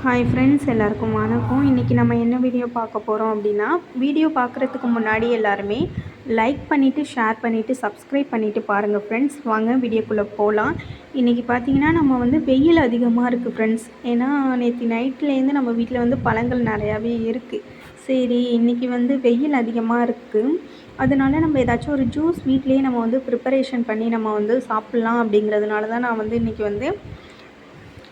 Hi friends, எல்லாருக்கும் வணக்கம். இன்றைக்கி நம்ம என்ன வீடியோ பார்க்க போகிறோம் அப்படின்னா, வீடியோ பார்க்குறதுக்கு முன்னாடி எல்லாருமே லைக் பண்ணிவிட்டு, ஷேர் பண்ணிவிட்டு, சப்ஸ்கிரைப் பண்ணிவிட்டு பாருங்கள் ஃப்ரெண்ட்ஸ். வாங்க வீடியோக்குள்ளே போகலாம். இன்றைக்கி பார்த்திங்கன்னா நம்ம வெயில் அதிகமாக இருக்குது ஃப்ரெண்ட்ஸ். ஏன்னா நேற்று நைட்லேருந்து நம்ம வீட்டில் பழங்கள் நிறையாவே இருக்குது. சரி, இன்றைக்கி வெயில் அதிகமாக இருக்குது, அதனால நம்ம ஏதாச்சும் ஒரு ஜூஸ் வீட்லேயே நம்ம ப்ரிப்பரேஷன் பண்ணி நம்ம சாப்பிட்லாம். அப்படிங்கிறதுனால தான் நான் இன்றைக்கி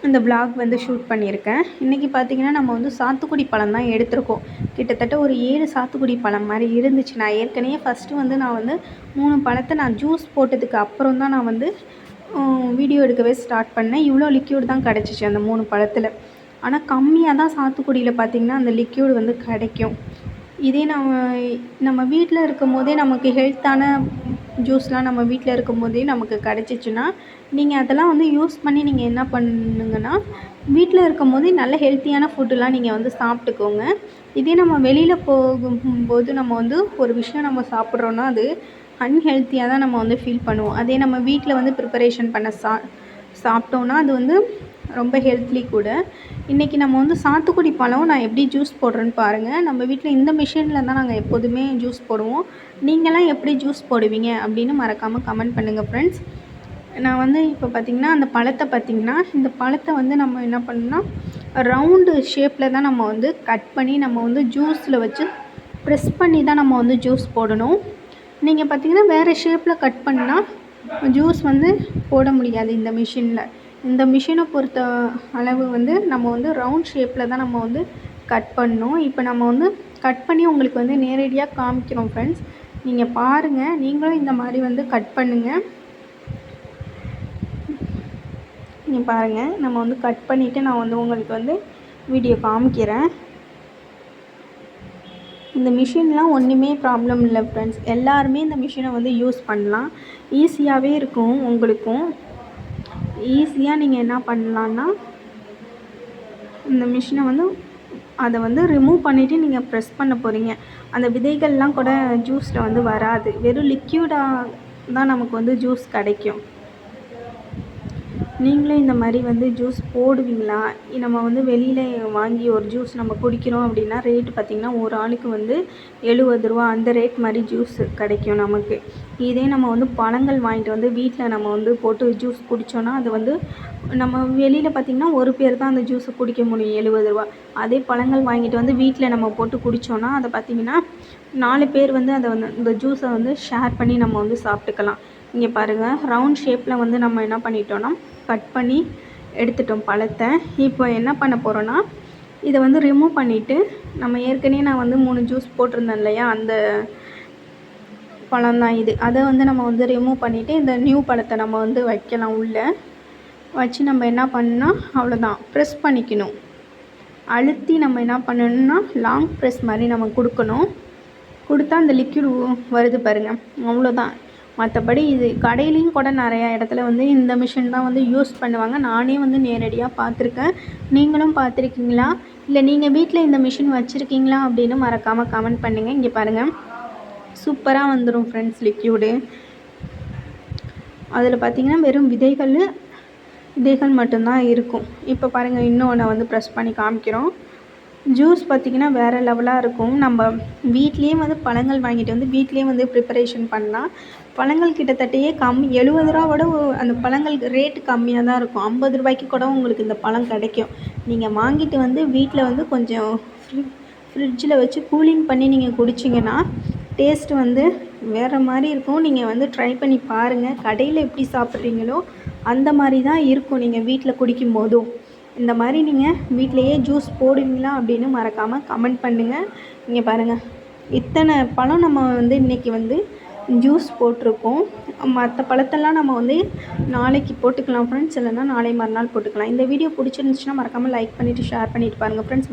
இந்த விளாக் ஷூட் பண்ணியிருக்கேன். இன்றைக்கி பார்த்திங்கன்னா நம்ம சாத்துக்குடி பழம் தான் எடுத்திருக்கோம். கிட்டத்தட்ட ஒரு 7 சாத்துக்குடி பழம் மாதிரி இருந்துச்சு. நான் ஏற்கனவே ஃபஸ்ட்டு நான் 3 பழத்தை நான் ஜூஸ் போட்டதுக்கு அப்புறம் தான் நான் வீடியோ எடுக்கவே ஸ்டார்ட் பண்ணேன். இவ்வளோ லிக்யூட் தான் கிடச்சிச்சு அந்த 3 பழத்தில். ஆனால் கம்மியாக தான் சாத்துக்குடியில் பார்த்திங்கன்னா அந்த லிக்யூட் கிடைக்கும். இதே நம்ம வீட்டில் இருக்கும் போதே நமக்கு ஹெல்த்தான ஜூஸ்லாம் நம்ம வீட்டில் இருக்கும் போதே நமக்கு கிடச்சிச்சின்னா, நீங்கள் அதெல்லாம் யூஸ் பண்ணி நீங்கள் என்ன பண்ணுங்கன்னா, வீட்டில் இருக்கும் போதே நல்ல ஹெல்த்தியான ஃபுட்டுலாம் நீங்கள் சாப்பிட்டுக்கோங்க. இதே நம்ம வெளியில் போகும்போது நம்ம ஒரு விஷயம் நம்ம சாப்பிட்றோன்னா அது அன்ஹெல்த்தியாக தான் நம்ம ஃபீல் பண்ணுவோம். அதே நம்ம வீட்டில் ப்ரிப்பரேஷன் பண்ண சாப்பிட்டோன்னா அது ரொம்ப ஹெல்த்லி கூட. இன்றைக்கி நம்ம சாத்துக்குடி பழம் நான் எப்படி ஜூஸ் போடுறேன்னு பாருங்கள். நம்ம வீட்டில் இந்த மிஷினில் தான் நாங்கள் எப்போதுமே ஜூஸ் போடுவோம். நீங்களாம் எப்படி ஜூஸ் போடுவீங்க அப்படின்னு மறக்காமல் கமெண்ட் பண்ணுங்கள் ஃப்ரெண்ட்ஸ். நான் இப்போ பார்த்திங்கன்னா அந்த பழத்தை பார்த்திங்கன்னா, இந்த பழத்தை நம்ம என்ன பண்ணணும்னா ரவுண்டு ஷேப்பில் தான் நம்ம கட் பண்ணி நம்ம ஜூஸில் வச்சு ப்ரெஸ் பண்ணி தான் நம்ம ஜூஸ் போடணும். நீங்கள் பார்த்திங்கன்னா வேறு ஷேப்பில் கட் பண்ணால் ஜூஸ் போட முடியாது இந்த மிஷினில். இந்த மிஷினை பொறுத்த அளவு நம்ம ரவுண்ட் ஷேப்பில் தான் நம்ம கட் பண்ணணும். இப்போ நம்ம கட் பண்ணி உங்களுக்கு நேரடியாக காமிக்கிறோம் ஃப்ரெண்ட்ஸ். நீங்கள் பாருங்கள், நீங்களும் இந்த மாதிரி கட் பண்ணுங்கள். நீங்கள் பாருங்கள், நம்ம கட் பண்ணிவிட்டு நான் உங்களுக்கு வீடியோ காமிக்கிறேன். இந்த மிஷின்லாம் ஒன்றுமே ப்ராப்ளம் இல்லை ஃப்ரெண்ட்ஸ். எல்லாருமே இந்த மிஷினை யூஸ் பண்ணலாம். ஈஸியாகவே இருக்கும். உங்களுக்கும் ஈஸியாக நீங்கள் என்ன பண்ணலான்னா, இந்த மிஷினை அதை ரிமூவ் பண்ணிவிட்டு நீங்கள் ப்ரெஸ் பண்ண போகிறீங்க. அந்த விதைகள்லாம் கூட ஜூஸில் வராது. வெறும் லிக்யூடாக தான் நமக்கு ஜூஸ் கிடைக்கும். நீங்களும் இந்த மாதிரி ஜூஸ் போடுவீங்களா? நம்ம வெளியில் வாங்கி ஒரு ஜூஸ் நம்ம குடிக்கிறோம் அப்படின்னா ரேட்டு பார்த்திங்கன்னா ஒரு ஆளுக்கு 70 ரூபா அந்த ரேட் மாதிரி ஜூஸ் கிடைக்கும் நமக்கு. இதே நம்ம பழங்கள் வாங்கிட்டு வீட்டில் நம்ம போட்டு ஜூஸ் குடித்தோன்னா அது நம்ம வெளியில் பார்த்திங்கன்னா ஒரு பேர் தான் அந்த ஜூஸை குடிக்க முடியும், 70 ரூபா. அதே பழங்கள் வாங்கிட்டு வீட்டில் நம்ம போட்டு குடித்தோன்னா அதை பார்த்திங்கன்னா 4 பேர் அதை இந்த ஜூஸை ஷேர் பண்ணி நம்ம சாப்பிட்டுக்கலாம். இங்கே பாருங்கள், ரவுண்ட் ஷேப்பில் நம்ம என்ன பண்ணிட்டோன்னா கட் பண்ணி எடுத்துட்டோம் பழத்தை. இப்போ என்ன பண்ண போகிறோன்னா, இதை ரிமூவ் பண்ணிவிட்டு நம்ம ஏற்கனவே நான் 3 ஜூஸ் போட்டிருந்தேன் இல்லையா, அந்த பழம் தான் இது. அதை நம்ம ரிமூவ் பண்ணிவிட்டு இந்த நியூ பழத்தை நம்ம வைக்கலாம். உள்ளே வச்சு நம்ம என்ன பண்ணால் அவ்வளோதான், ப்ரெஸ் பண்ணிக்கணும். அழுத்தி நம்ம என்ன பண்ணணும்னா லாங் ப்ரெஸ் மாதிரி நம்ம கொடுக்கணும். கொடுத்தா அந்த லிக்யூட் வருது பாருங்கள், அவ்வளோதான். மற்றபடி இது கடையிலையும் கூட நிறையா இடத்துல இந்த மிஷின் தான் யூஸ் பண்ணுவாங்க. நானே நேரடியாக பார்த்துருக்கேன். நீங்களும் பார்த்துருக்கீங்களா? இல்லை நீங்கள் வீட்டில் இந்த மிஷின் வச்சுருக்கீங்களா அப்படின்னு மறக்காமல் கமெண்ட் பண்ணுங்கள். இங்கே பாருங்கள், சூப்பராக வந்துடும் ஃப்ரெண்ட்ஸ் லிக்யூடு. அதில் பார்த்திங்கன்னா வெறும் விதைகள் மட்டும்தான் இருக்கும். இப்போ பாருங்கள், இன்னும் நான் ப்ரெஸ் பண்ணி காமிக்கிறோம். ஜூஸ் பார்த்திங்கன்னா வேறு லெவலாக இருக்கும். நம்ம வீட்லேயே பழங்கள் வாங்கிட்டு வீட்லேயே ப்ரிப்பரேஷன் பண்ணால் பழங்கள் கிட்டத்தட்டையே 70 ரூபாவோட அந்த பழங்கள் ரேட்டு கம்மியாக தான் இருக்கும். 50 ரூபாய்க்கு கூட உங்களுக்கு இந்த பழம் கிடைக்கும். நீங்கள் வாங்கிட்டு வீட்டில் கொஞ்சம் ஃப்ரிட்ஜில் வச்சு கூலிங் பண்ணி நீங்கள் குடிச்சிங்கன்னா டேஸ்ட்டு வேறு மாதிரி இருக்கும். நீங்கள் ட்ரை பண்ணி பாருங்கள். கடையில் எப்படி சாப்பிட்றீங்களோ அந்த மாதிரி தான் இருக்கும் நீங்கள் வீட்டில் குடிக்கும் போதும். இந்த மாதிரி நீங்கள் வீட்டிலையே ஜூஸ் போடுவீங்களா அப்படின்னு மறக்காமல் கமெண்ட் பண்ணுங்கள். இங்கே பாருங்கள், இத்தனை பழம் நம்ம இன்றைக்கி ஜூஸ் போட்டிருக்கோம். மற்ற பழத்தெல்லாம் நம்ம நாளைக்கு போட்டுக்கலாம் ஃப்ரெண்ட்ஸ், இல்லைன்னா நாளை மறுநாள் போட்டுக்கலாம். இந்த வீடியோ பிடிச்சிருந்துச்சுன்னா மறக்காமல் லைக் பண்ணிவிட்டு ஷேர் பண்ணிவிட்டு பாருங்கள் ஃப்ரெண்ட்ஸ்.